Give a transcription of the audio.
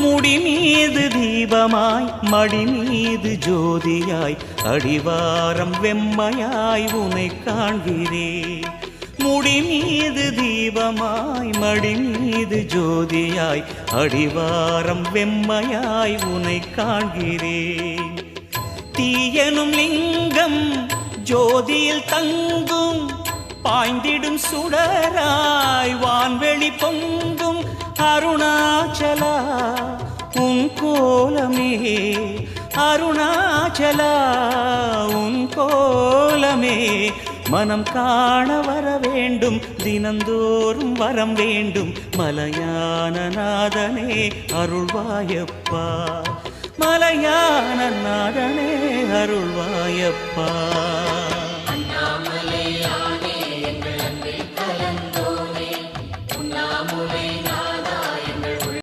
முடி மீது தீபமாய் மடி மீது ஜோதியாய் அடிவாரம் வெம்மையாய் உனை காண்கிறேன். முடி மீது தீபமாய் மடி மீது ஜோதியாய் அடிவாரம் வெம்மையாய் உனை காண்கிறேன். தீயனும் லிங்கம் ஜோதியில் தங்கும் பாய்ந்திடும் சுடராய் வான்வெளி பொங்கும் அருணாச்சலா உன் கோலமே, அருணாச்சலா உன் கோலமே. மனம் காண வர வேண்டும், தினந்தோறும் வரம் வேண்டும். மலையான நாதனே அருள்வாயப்பா, மலையான நாதனே அருள்வாயப்பா.